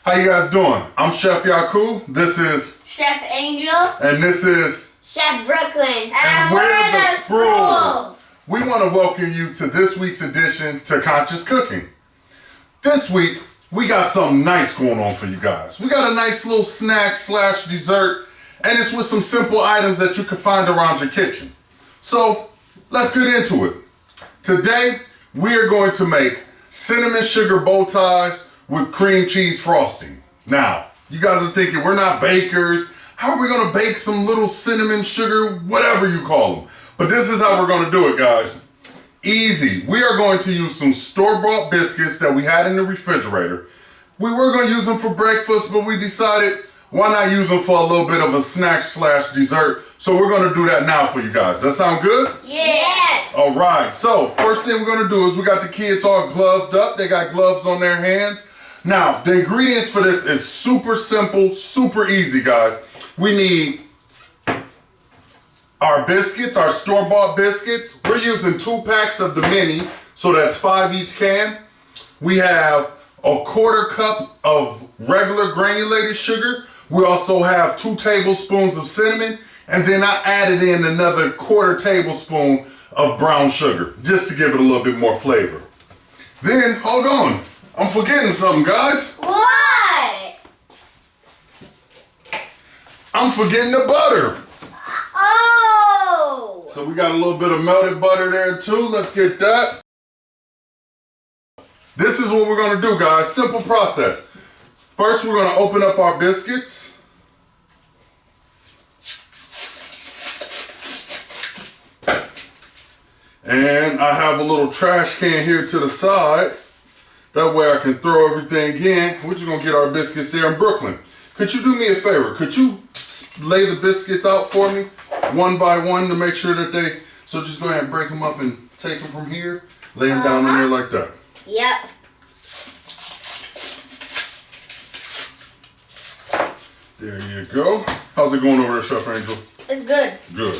How you guys doing? I'm Chef YAKU. This is Chef Angel. And this is Chef Brooklyn. And we're the SPRUILLS. We want to welcome you to this week's edition to Conscious Cooking. This week, we got something nice going on for you guys. We got a nice little snack / dessert, and it's with some simple items that you can find around your kitchen. So, let's get into it. Today, we are going to make cinnamon sugar bow ties with cream cheese frosting. Now, you guys are thinking, we're not bakers. How are we gonna bake some little cinnamon sugar, whatever you call them? But this is how we're gonna do it, guys. Easy. We are going to use some store-bought biscuits that we had in the refrigerator. We were gonna use them for breakfast, but we decided, why not use them for a little bit of a snack / dessert? So we're gonna do that now for you guys. Does that sound good? Yes. All right, so first thing we're gonna do is we got the kids all gloved up. They got gloves on their hands. Now, the ingredients for this is super simple, super easy, guys. We need our biscuits, our store-bought biscuits. We're using 2 packs of the minis, so that's 5 each can. We have a 1/4 cup of regular granulated sugar. We also have 2 tablespoons of cinnamon, and then I added in another 1/4 tablespoon of brown sugar, just to give it a little bit more flavor. Then, hold on, I'm forgetting something, guys. What? I'm forgetting the butter. Oh. So we got a little bit of melted butter there too. Let's get that. This is what we're gonna do, guys. Simple process. First, we're gonna open up our biscuits. And I have a little trash can here to the side. That way I can throw everything in. We're just gonna get our biscuits there in Brooklyn. Could you do me a favor? Could you lay the biscuits out for me one by one to make sure that they, so just go ahead and break them up and take them from here. Lay them down in there like that. Yep. There you go. How's it going over there, Chef Angel? It's good. Good.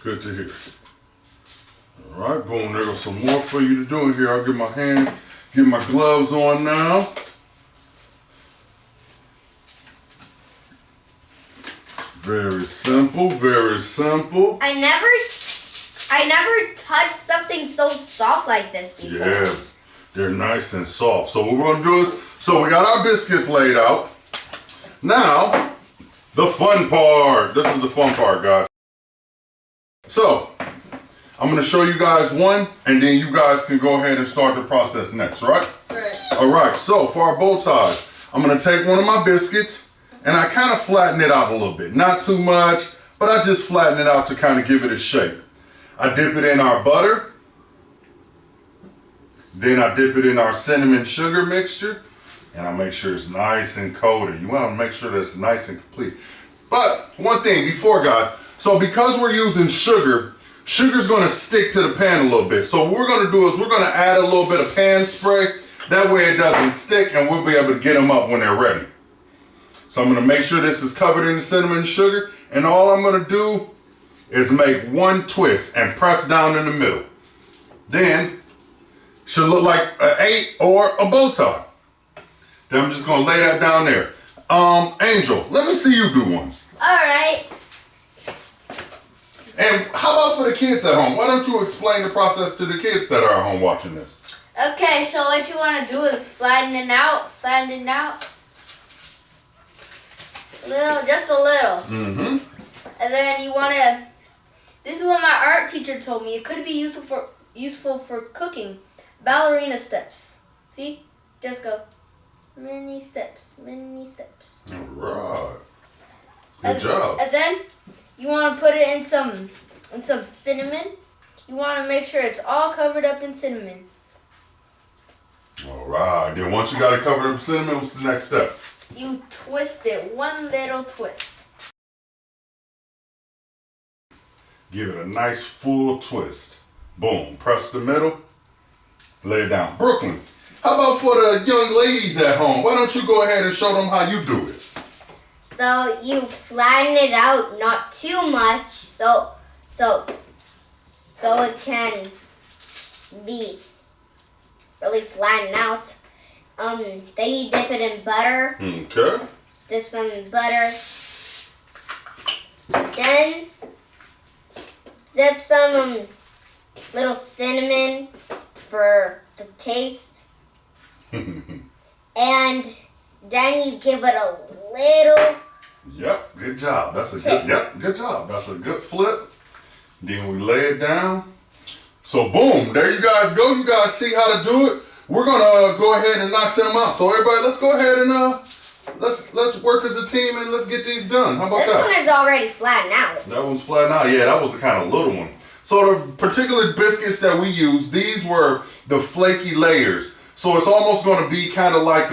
Good to hear. All right, boom, there goes some more for you to do in here. I'll get my gloves on now. Very simple, very simple. I never touched something so soft like this before. Yeah, they're nice and soft. So what we're gonna do is, so we got our biscuits laid out. Now, the fun part. This is the fun part, guys. So, I'm gonna show you guys one, and then you guys can go ahead and start the process next, right? Right. All right, so for our bow ties, I'm gonna take one of my biscuits, and I kind of flatten it out a little bit. Not too much, but I just flatten it out to kind of give it a shape. I dip it in our butter. Then I dip it in our cinnamon sugar mixture, and I make sure it's nice and coated. You wanna make sure that it's nice and complete. But one thing before, guys, so because we're using sugar's gonna stick to the pan a little bit. So what we're gonna do is we're gonna add a little bit of pan spray. That way it doesn't stick, and we'll be able to get them up when they're ready. So I'm gonna make sure this is covered in the cinnamon sugar, and all I'm gonna do is make one twist and press down in the middle. Then, should look like an 8 or a bow tie. Then I'm just gonna lay that down there. Angel, let me see you do one. All right. And how about for the kids at home? Why don't you explain the process to the kids that are at home watching this? Okay, so what you want to do is flatten it out. Just a little. Mm-hmm. And then you want to, this is what my art teacher told me. It could be useful for cooking. Ballerina steps. See? Just go. Many steps. All right. Good job. And then you want to put it in some cinnamon. You want to make sure it's all covered up in cinnamon. All right. Then once you got it covered up in cinnamon, what's the next step? You twist it. One little twist. Give it a nice full twist. Boom. Press the middle. Lay it down. Brooklyn, how about for the young ladies at home? Why don't you go ahead and show them how you do it? So you flatten it out, not too much, so it can be really flattened out. then you dip it in butter. Okay. Dip some in butter. Then dip some little cinnamon for the taste. And then you give it a little. Yep, good job. That's a good job. That's a good flip. Then we lay it down. So boom, there you guys go. You guys see how to do it. We're gonna go ahead and knock some out. So everybody, let's go ahead and let's work as a team and let's get these done. How about that? This one is already flattened out. That one's flattened out. Yeah, that was the kind of little one. So the particular biscuits that we used, these were the flaky layers. So it's almost going to be kind of like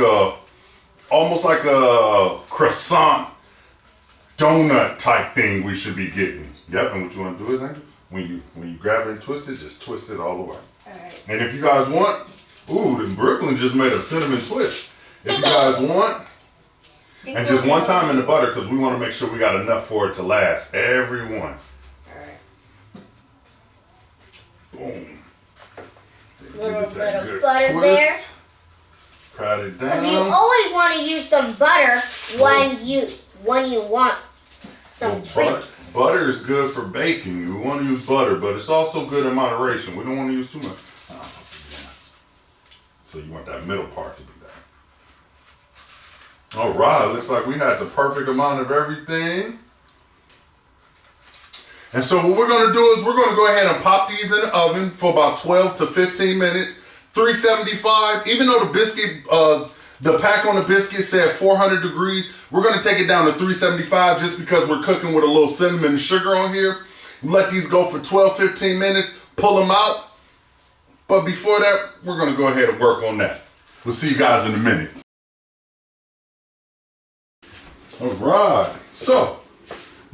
almost like a croissant donut type thing we should be getting. Yep, and what you want to do is, Angel, when you grab it and twist it, just twist it all the way. All right. And if you guys want, then Brooklyn just made a cinnamon twist. If you guys want, and just one time in the butter, because we want to make sure we got enough for it to last. Every one. All right. Boom. Little Give it that good butter twist. Pat it Because you down. always want to use some butter when you want some Well, treats. butter is good for baking. We want to use butter, but it's also good in moderation. We don't want to use too much. So you want that middle part to be there. All right, looks like we had the perfect amount of everything. And so what we're going to do is we're going to go ahead and pop these in the oven for about 12 to 15 minutes. 375, even though the biscuit, the pack on the biscuit said 400 degrees, we're going to take it down to 375 just because we're cooking with a little cinnamon and sugar on here. Let these go for 12, 15 minutes, pull them out. But before that, we're going to go ahead and work on that. We'll see you guys in a minute. All right, so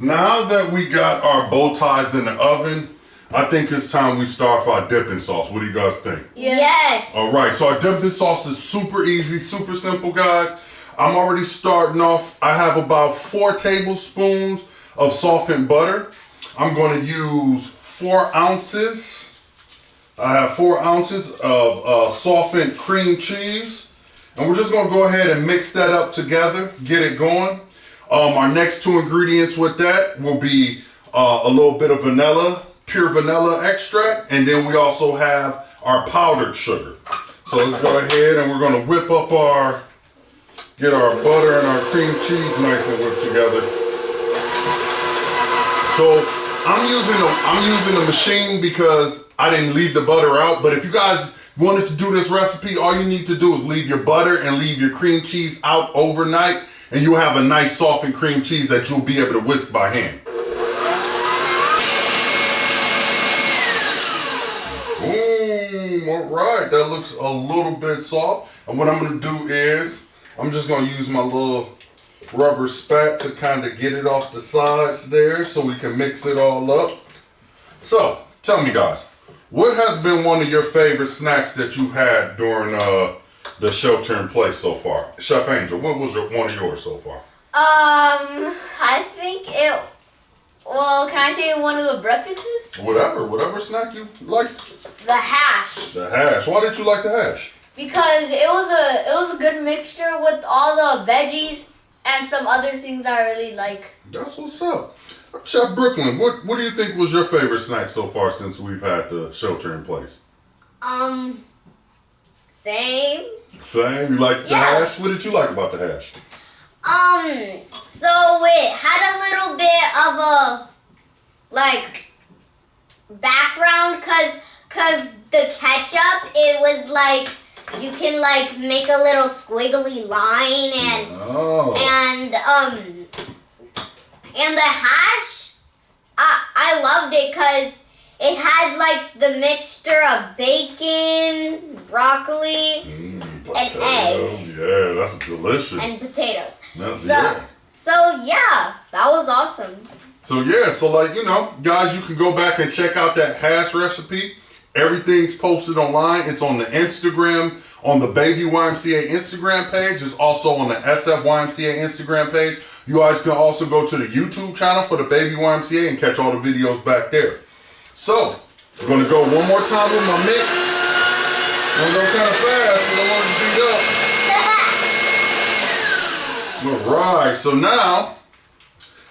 now that we got our bow ties in the oven, I think it's time we start with our dipping sauce. What do you guys think? Yes. All right, so our dipping sauce is super easy, super simple, guys. I'm already starting off. I have about 4 tablespoons of softened butter. I'm going to use 4 ounces. I have 4 ounces of softened cream cheese. And we're just going to go ahead and mix that up together, get it going. Our next 2 ingredients with that will be a little bit of vanilla, pure vanilla extract, and then we also have our powdered sugar. So let's go ahead and we're gonna whip up get our butter and our cream cheese nice and whipped together. So I'm using the machine because I didn't leave the butter out, but if you guys wanted to do this recipe, all you need to do is leave your butter and leave your cream cheese out overnight, and you'll have a nice softened cream cheese that you'll be able to whisk by hand. Boom, all right, that looks a little bit soft. And what I'm gonna do is, I'm just gonna use my little rubber spat to kind of get it off the sides there so we can mix it all up. So, tell me guys, what has been one of your favorite snacks that you've had during the shelter in place so far? Chef Angel, what was one of yours so far? I think well, can I say one of the breakfasts? Whatever snack you like. The hash. The hash. Why did you like the hash? Because it was a good mixture with all the veggies and some other things I really like. That's what's up. Chef Brooklyn, what do you think was your favorite snack so far since we've had the shelter in place? Same. Same? You like the hash? What did you like about the hash? So it had a little bit of a, like, background, cause the ketchup, it was like, you can like make a little squiggly line and the hash, I loved it cause it had like the mixture of bacon, broccoli, and egg. Yeah, that's delicious. And potatoes. So yeah, that was awesome. So like, you know, guys, you can go back and check out that hash recipe. Everything's posted online. It's on the Instagram, on the Baby YMCA Instagram page. It's also on the SF YMCA Instagram page. You guys can also go to the YouTube channel for the Baby YMCA and catch all the videos back there. So, we're going to go one more time with my mix. I'm going to go kind of fast because I want it to beat up. right, so now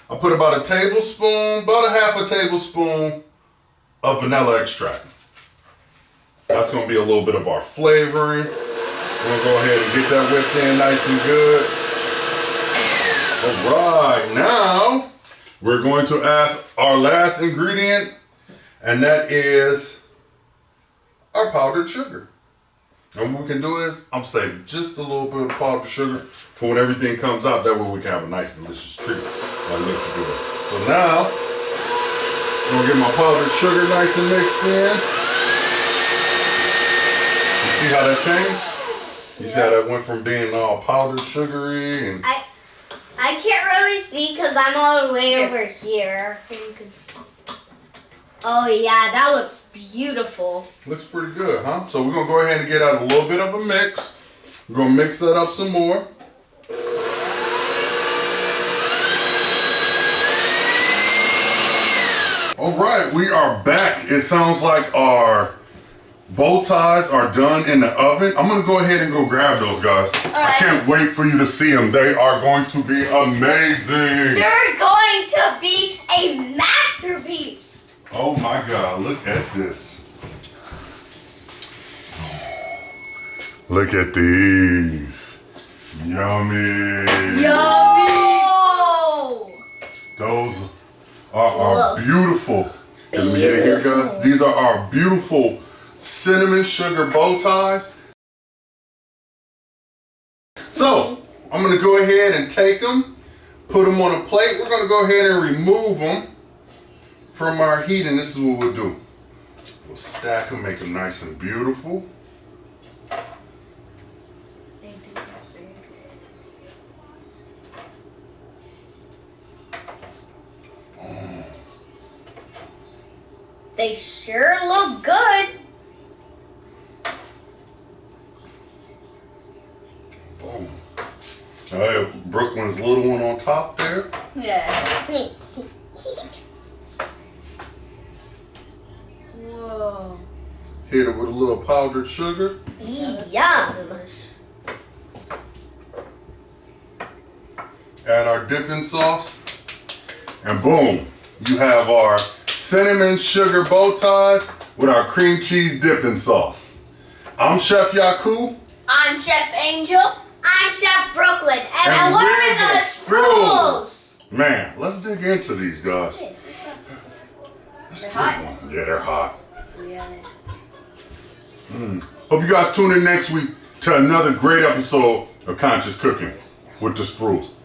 I put about a tablespoon, about a half a tablespoon of vanilla extract. That's gonna be a little bit of our flavoring. We're gonna go ahead and get that whipped in nice and good. All right, now we're going to add our last ingredient, and that is our powdered sugar. And what we can do is, I'm saving just a little bit of powdered sugar for when everything comes out. That way we can have a nice, delicious treat that looks good. So now, I'm gonna get my powdered sugar nice and mixed in. You see how that changed? You see how that went from being all powdered sugary and... I can't really see because I'm all the way over here. Oh yeah, that looks beautiful. Looks pretty good, huh? So we're gonna go ahead and get out a little bit of a mix. We're gonna mix that up some more. All right, we are back. It sounds like our bow ties are done in the oven. I'm gonna go ahead and go grab those, guys. I can't wait for you to see them. They are going to be amazing. They're going to be a masterpiece. Oh my God, look at this. Look at these. Yummy. Yummy. Those are our beautiful. Let me get it here, guys. These are our beautiful cinnamon sugar bow ties. So, I'm gonna go ahead and take them, put them on a plate. We're gonna go ahead and remove them from our heat, and this is what we'll do. We'll stack them, make them nice and beautiful. They sure look good. Boom. All right, Brooklyn's little one on top there. Yeah. Whoa. Hit it with a little powdered sugar. Yum. Add our dipping sauce. And boom, you have our cinnamon sugar bow ties with our cream cheese dipping sauce. I'm Chef YAKU. I'm Chef Angel. I'm Chef Brooklyn. And we're the SPRUILLS. Man, let's dig into these guys. They're hot. Yeah, they're hot. Yeah. Hope you guys tune in next week to another great episode of Conscious Cooking with the SPRUILLS.